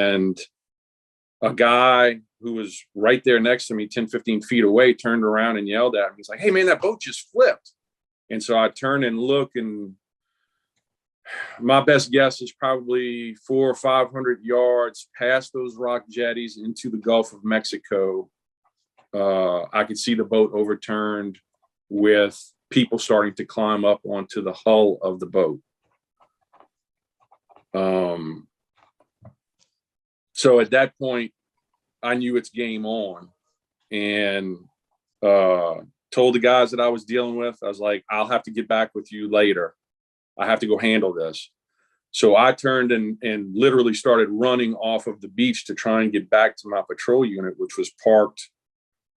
And a guy who was right there next to me, 10, 15 feet away, turned around and yelled at me. He's like, "Hey man, that boat just flipped." And so I turn and look, and my best guess is probably 400 or 500 yards past those rock jetties into the Gulf of Mexico. I could see the boat overturned with people starting to climb up onto the hull of the boat. So at that point, I knew it's game on, and told the guys that I was dealing with, I was like, "I'll have to get back with you later. I have to go handle this." So I turned and literally started running off of the beach to try and get back to my patrol unit, which was parked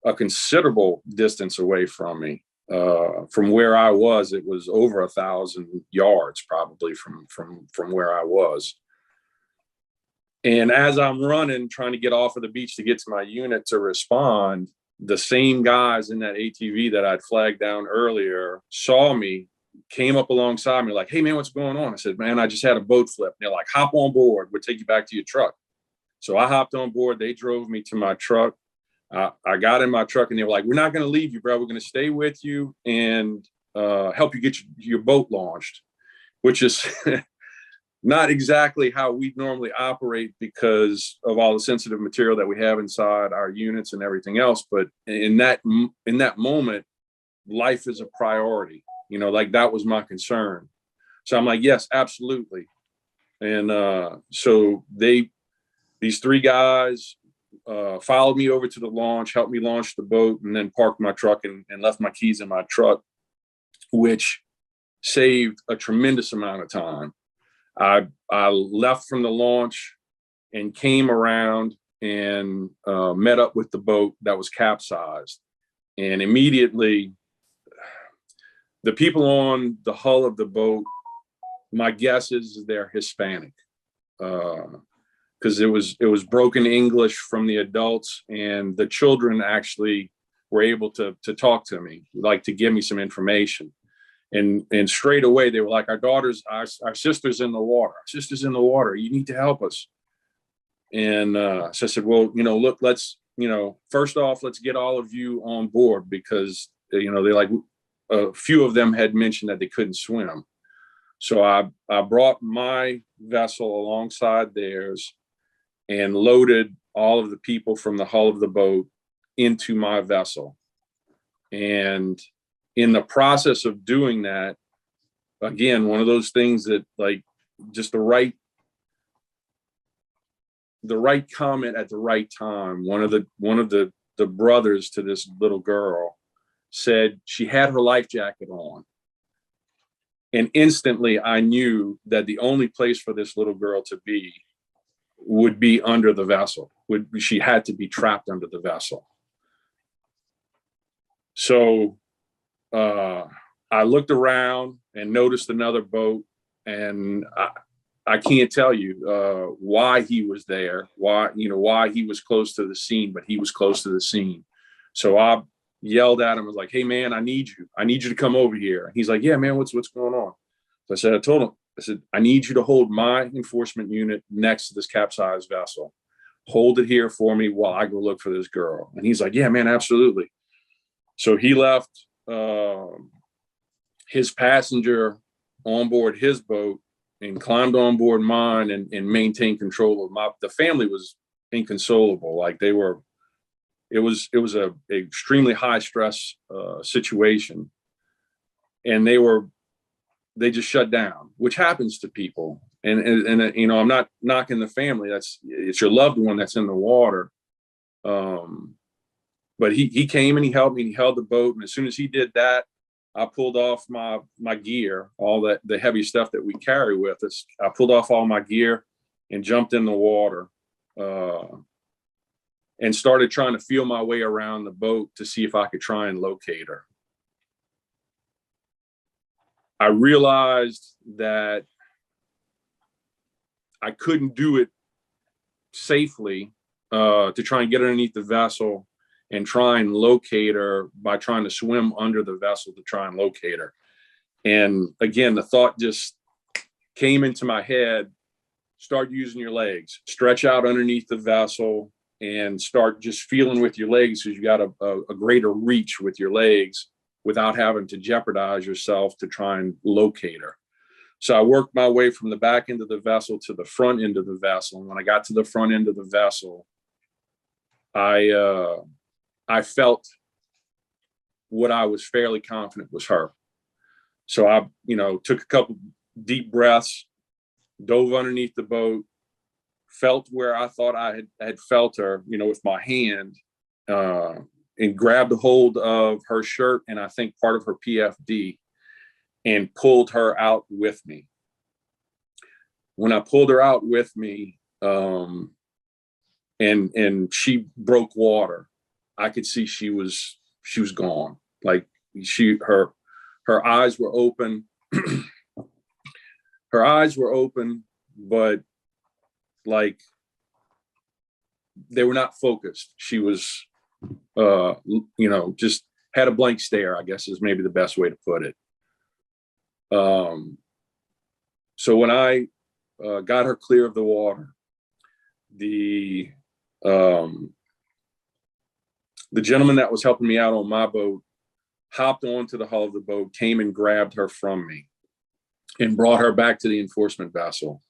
a considerable distance away from me. From where I was, it was over 1,000 yards probably from where I was. And as I'm running, trying to get off of the beach to get to my unit to respond, the same guys in that ATV that I'd flagged down earlier saw me, came up alongside me like, "Hey man, what's going on?" I said, "Man, I just had a boat flip." And they're like, "Hop on board. We'll take you back to your truck." So I hopped on board. They drove me to my truck. I got in my truck, and they were like, "We're not going to leave you, bro. We're going to stay with you and help you get your boat launched," which is not exactly how we normally operate because of all the sensitive material that we have inside our units and everything else. But in that moment, life is a priority. Like that was my concern. So I'm like, "Yes, absolutely." And so these three guys followed me over to the launch, helped me launch the boat, and then parked my truck and left my keys in my truck, which saved a tremendous amount of time. I left from the launch and came around and met up with the boat that was capsized. And immediately, the people on the hull of the boat, my guess is they're Hispanic, because it was broken English from the adults, and the children actually were able to talk to me, like to give me some information. And straight away they were like, our sister's in the water. Our sister's in the water. You need to help us." And so I said, "Well, look, let's, first off, let's get all of you on board," because, they like, a few of them had mentioned that they couldn't swim. So I brought my vessel alongside theirs and loaded all of the people from the hull of the boat into my vessel. And in the process of doing that, again, one of those things that, like, just the right comment at the right time. One of the brothers to this little girl said she had her life jacket on. And instantly I knew that the only place for this little girl to be would be under the vessel. She had to be trapped under the vessel. So I looked around and noticed another boat, and I can't tell you why he was there, why he was close to the scene, but he was close to the scene. So I yelled at him, I was like, "Hey man, I need you to come over here." And he's like, "Yeah, man, what's going on?" So I told him, "I need you to hold my enforcement unit next to this capsized vessel. Hold it here for me while I go look for this girl." And he's like, "Yeah, man, absolutely." So he left his passenger on board his boat and climbed on board mine and maintained control of the family was inconsolable. Like it was a extremely high stress situation. And they just shut down, which happens to people. And I'm not knocking the family. It's your loved one that's in the water. But he came and he helped me, and he held the boat. And as soon as he did that, I pulled off my gear, all the heavy stuff that we carry with us. I pulled off all my gear and jumped in the water and started trying to feel my way around the boat to see if I could try and locate her. I realized that I couldn't do it safely to try and get underneath the vessel and try and locate her by trying to swim under the vessel to try and locate her. And again, the thought just came into my head, start using your legs, stretch out underneath the vessel, and start just feeling with your legs, because you got a greater reach with your legs without having to jeopardize yourself to try and locate her. So I worked my way from the back end of the vessel to the front end of the vessel. And when I got to the front end of the vessel, I felt what I was fairly confident was her. So I, took a couple deep breaths, dove underneath the boat, felt where I thought I had felt her, with my hand, and grabbed a hold of her shirt and I think part of her PFD, and pulled her out with me. When I pulled her out with me, and she broke water, I could see she was gone. Like her eyes were open. Her eyes were open, but like they were not focused. She was, just had a blank stare, I guess is maybe the best way to put it. So when I got her clear of the water, the gentleman that was helping me out on my boat hopped onto the hull of the boat, came and grabbed her from me and brought her back to the enforcement vessel.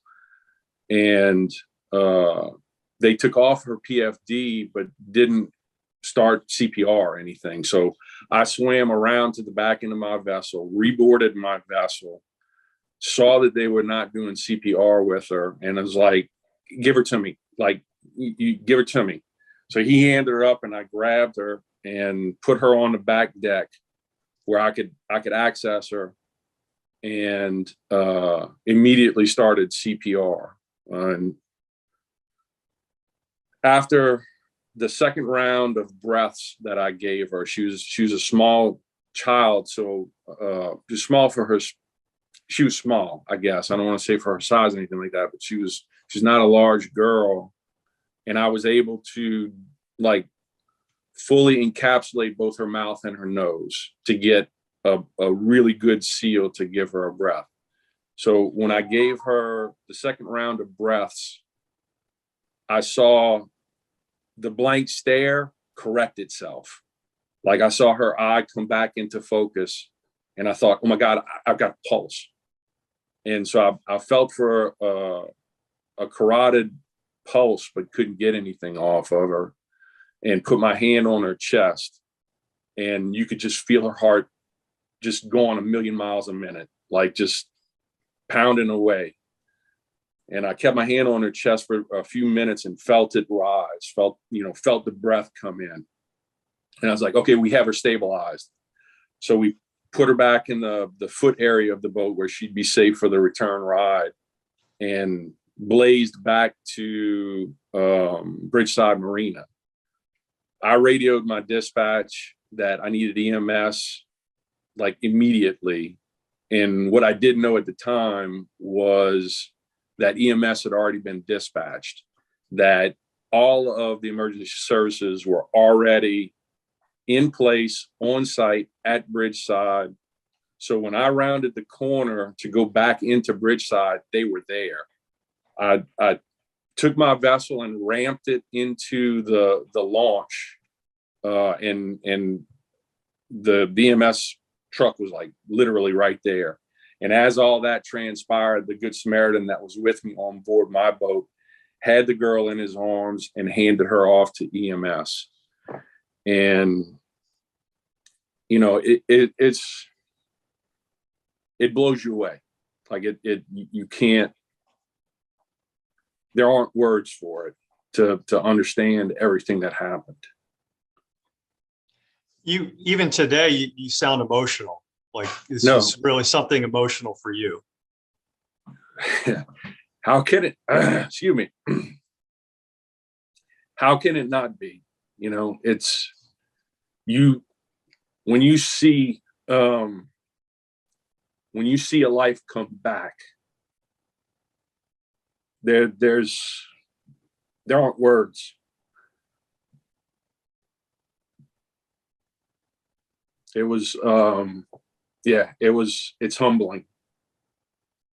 And they took off her PFD, but didn't start CPR or anything. So I swam around to the back end of my vessel, reboarded my vessel, saw that they were not doing CPR with her, and I was like, give her to me. Like, you give her to me. So he handed her up and I grabbed her and put her on the back deck where I could access her, and immediately started CPR. And after the second round of breaths that I gave her, she was a small child, so just small for her. She was small, I guess. I don't want to say for her size or anything like that, but she's not a large girl. And I was able to like fully encapsulate both her mouth and her nose to get a really good seal to give her a breath. So when I gave her the second round of breaths, I saw the blank stare correct itself. Like I saw her eye come back into focus, and I thought, oh my God, I've got a pulse. And so I felt for a carotid pulse, but couldn't get anything off of her, and put my hand on her chest, and you could just feel her heart just going a million miles a minute, like just pounding away. And I kept my hand on her chest for a few minutes and felt it rise, felt the breath come in. And I was like, okay, we have her stabilized. So we put her back in the foot area of the boat where she'd be safe for the return ride, and blazed back to Bridgeside Marina. I radioed my dispatch that I needed EMS like immediately. And what I didn't know at the time was that EMS had already been dispatched, that all of the emergency services were already in place on site at Bridgeside. So when I rounded the corner to go back into Bridgeside, they were there. I took my vessel and ramped it into the launch, and the VMS truck was like literally right there. And as all that transpired, the Good Samaritan that was with me on board my boat had the girl in his arms and handed her off to EMS. And it blows you away. Like you can't. There aren't words for it to understand everything that happened. Even today, you sound emotional. Like this is really something emotional for you. How can it? Excuse me. How can it not be? It's you when you see a life come back. There aren't words. It was it's humbling.